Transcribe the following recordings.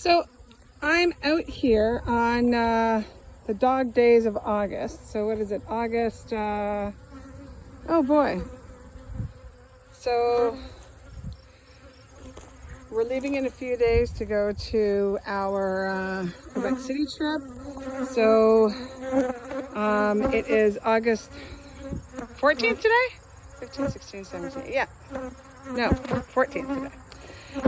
So I'm out here on the dog days of August. So what is it? August, oh boy. So we're leaving in a few days to go to our Quebec City trip. So it is August 14th today? 15, 16, 17, yeah. No, 14th today.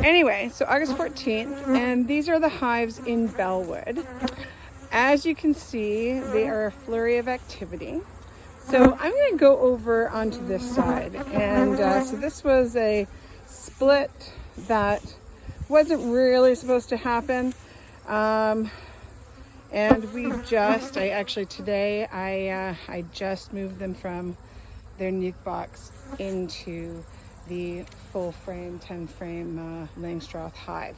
Anyway, so August 14th, and these are the hives in Belwood. As you can see, they are a flurry of activity. So I'm going to go over onto this side. And so this was a split that wasn't really supposed to happen. And today I just moved them from their nuke box into the full frame, 10 frame Langstroth hive.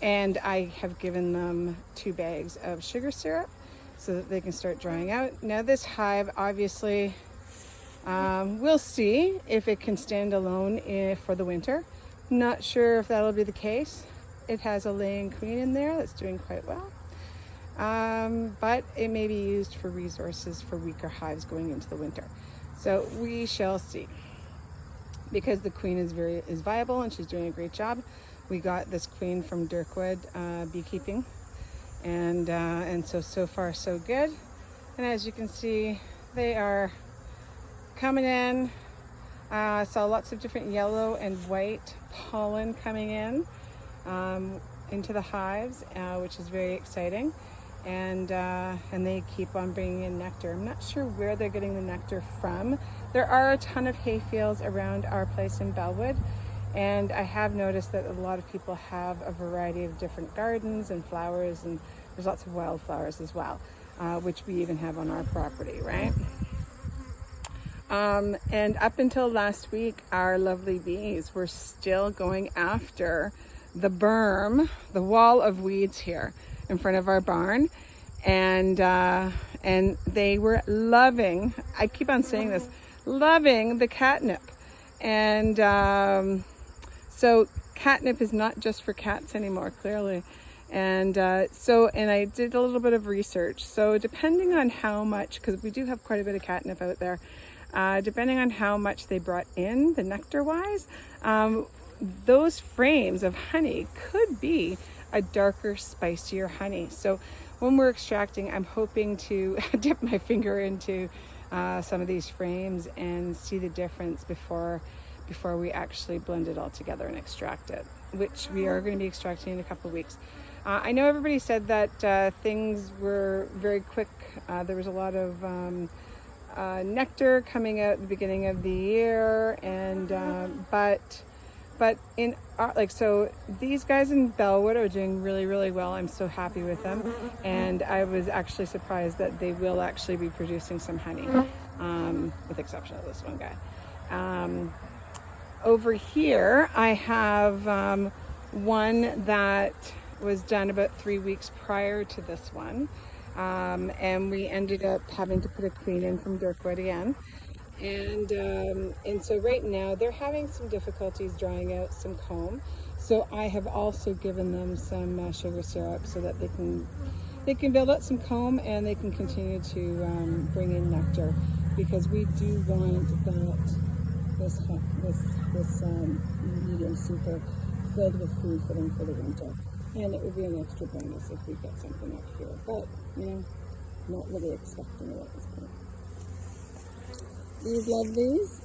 And I have given them 2 bags of sugar syrup so that they can start drying out. Now this hive, obviously, we'll see if it can stand alone for the winter. Not sure if that'll be the case. It has a laying queen in there that's doing quite well. But it may be used for resources for weaker hives going into the winter. So we shall see. Because the queen is viable and she's doing a great job. We got this queen from Derkwood Beekeeping, and so far so good. And as you can see, they are coming in. I saw lots of different yellow and white pollen coming in into the hives, which is very exciting. And they keep on bringing in nectar. I'm not sure where they're getting the nectar from. There are a ton of hay fields around our place in Belwood, and I have noticed that a lot of people have a variety of different gardens and flowers, and there's lots of wildflowers as well, which we even have on our property, right? And up until last week, our lovely bees were still going after the berm, the wall of weeds here in front of our barn, and they were loving, I keep on saying this, loving the catnip. And so catnip is not just for cats anymore, clearly. And and I did a little bit of research. So depending on how much, because we do have quite a bit of catnip out there, depending on how much they brought in, the nectar wise, those frames of honey could be a darker, spicier honey. So when we're extracting, I'm hoping to dip my finger into some of these frames and see the difference before we actually blend it all together and extract it, which we are going to be extracting in a couple of weeks. I know everybody said that things were very quick. There was a lot of nectar coming out at the beginning of the year, and but in so these guys in Belwood are doing really, really well. I'm so happy with them, and I was actually surprised that they will actually be producing some honey, with the exception of this one guy. Over here I have one that was done about 3 weeks prior to this one, and we ended up having to put a queen in from Derkwood again. And so right now they're having some difficulties drying out some comb. So I have also given them some sugar syrup so that they can build up some comb and they can continue to bring in nectar, because we do want this medium super filled with food for them for the winter. And it would be an extra bonus if we get something up here, but not really expecting it at this point. These lovelies,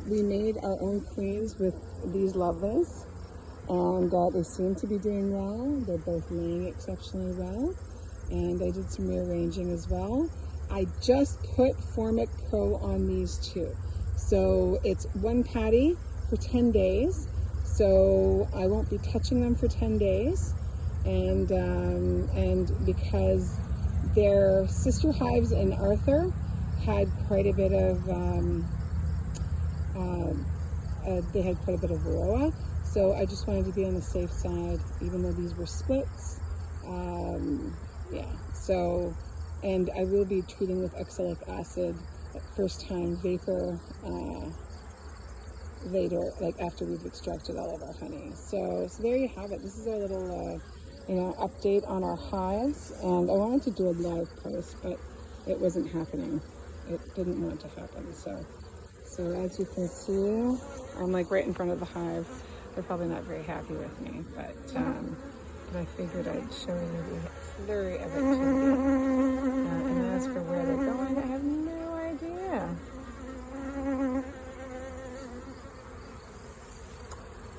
we made our own queens with these lovelies, and they seem to be doing well. They're both laying exceptionally well, and I did some rearranging as well. I just put Formic Pro on these two, so it's 1 patty for 10 days, so I won't be touching them for 10 days, and because their sister hives in Arthur had quite a bit of varroa, so I just wanted to be on the safe side, even though these were splits. So, and I will be treating with oxalic acid at first time vapor later, like after we've extracted all of our honey. So there you have it. This is our little update on our hives, and I wanted to do a live post, but it wasn't happening. It didn't want to happen. So as you can see, I'm like right in front of the hive. They're probably not very happy with me, but I figured I'd show you the flurry of activity. And as for where they're going, I have no idea.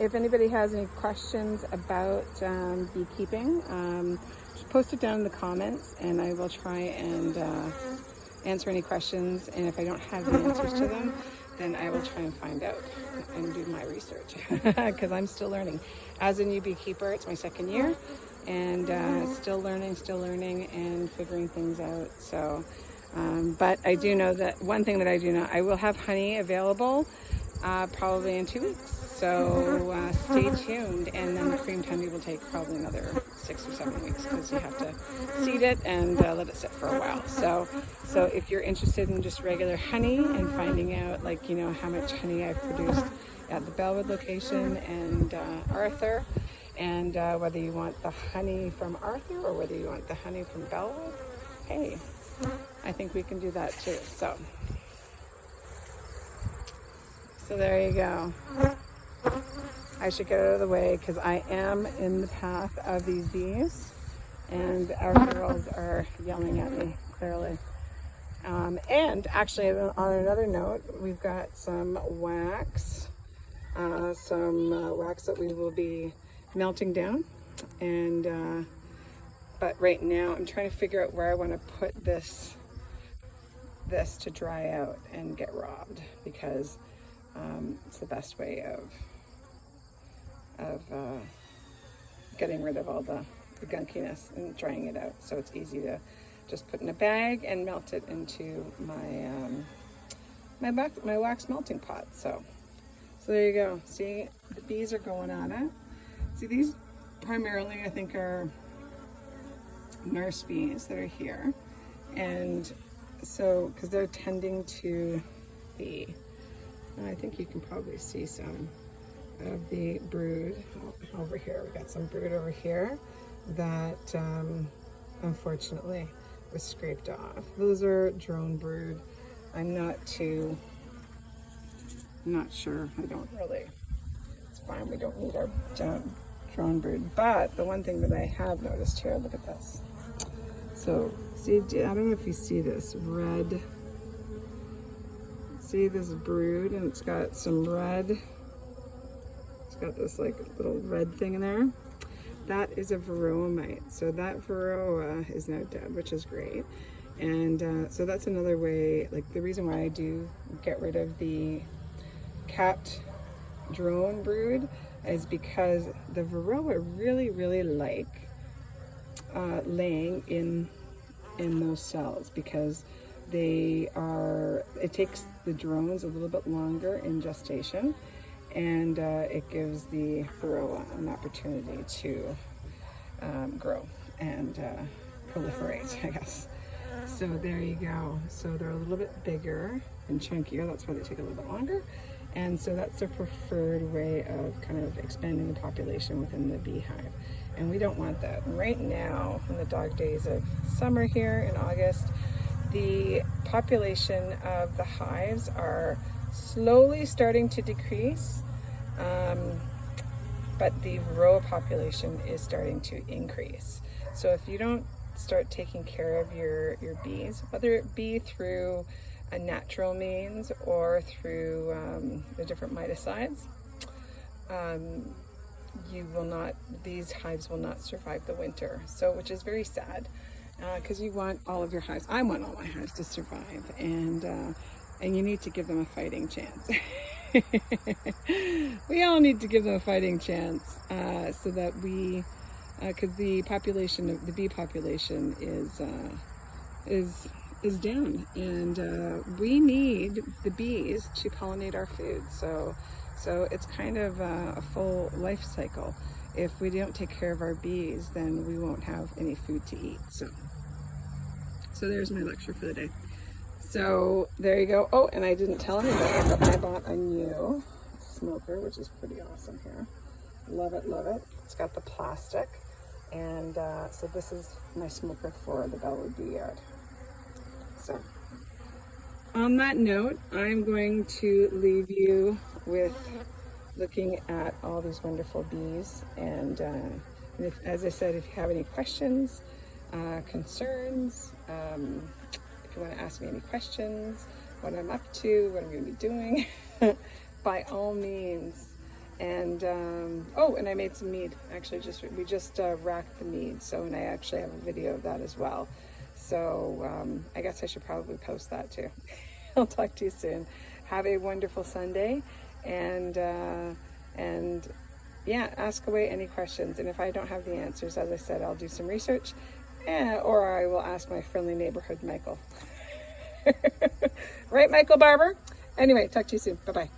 If anybody has any questions about beekeeping, just post it down in the comments, and I will try and answer any questions. And if I don't have the answers to them, then I will try and find out and do my research, because I'm still learning. As a new beekeeper, it's my second year, and still learning and figuring things out. So, but I do know that one thing that I do know, I will have honey available probably in 2 weeks. So stay tuned, and then the creamed honey will take probably another 6 or 7 weeks, because you have to seed it and let it sit for a while. So if you're interested in just regular honey and finding out, like, how much honey I've produced at the Belwood location and Arthur, and whether you want the honey from Arthur or whether you want the honey from Belwood, hey, I think we can do that too. So there you go. I should get out of the way, because I am in the path of these bees, and our girls are yelling at me, clearly. And actually, on another note, we've got some wax that we will be melting down. And but right now, I'm trying to figure out where I want to put this to dry out and get robbed, because it's the best way of getting rid of all the gunkiness and drying it out. So it's easy to just put in a bag and melt it into my wax melting pot. So there you go. See, the bees are going on it. See, these primarily, I think, are nurse bees that are here, and so because they're tending to the, I think you can probably see some of the brood over here. We got some brood over here that unfortunately was scraped off. Those are drone brood. I'm not sure. I don't really. It's fine. We don't need our drone brood. But the one thing that I have noticed here, look at this. So see, I don't know if you see this red. See this brood, and it's got some red. Got this like little red thing in there. That is a varroa mite. So that varroa is now dead, which is great. And so that's another way, like the reason why I do get rid of the capped drone brood is because the varroa really like laying in those cells, because it takes the drones a little bit longer in gestation, and it gives the varroa an opportunity to grow and proliferate, I guess. So there you go. So they're a little bit bigger and chunkier. That's why they take a little bit longer. And so that's the preferred way of kind of expanding the population within the beehive. And we don't want that. Right now, in the dog days of summer here in August, the population of the hives are slowly starting to decrease, but the varroa population is starting to increase. So if you don't start taking care of your bees, whether it be through a natural means or through the different miticides, these hives will not survive the winter. So, which is very sad, because you want all of your hives. I want all my hives to survive, and you need to give them a fighting chance. We all need to give them a fighting chance, so that because the population of the bee population is down, and we need the bees to pollinate our food. So it's kind of a full life cycle. If we don't take care of our bees, then we won't have any food to eat. So there's my lecture for the day. So there you go. Oh, and I didn't tell anybody, but I bought a new smoker, which is pretty awesome here. Love it, love it. It's got the plastic And so this is my smoker for the Belwood Bee Yard. So on that note, I'm going to leave you with looking at all these wonderful bees. And if, as I said, if you have any questions, concerns, if you want to ask me any questions, what I'm up to, what I'm going to be doing, by all means. And oh, and I made some mead. Actually, we just racked the mead. So, and I actually have a video of that as well. So I guess I should probably post that too. I'll talk to you soon. Have a wonderful Sunday, and yeah, ask away any questions. And if I don't have the answers, as I said, I'll do some research, or I will ask my friendly neighborhood Michael. Right, Michael Barber? Anyway, talk to you soon. Bye-bye.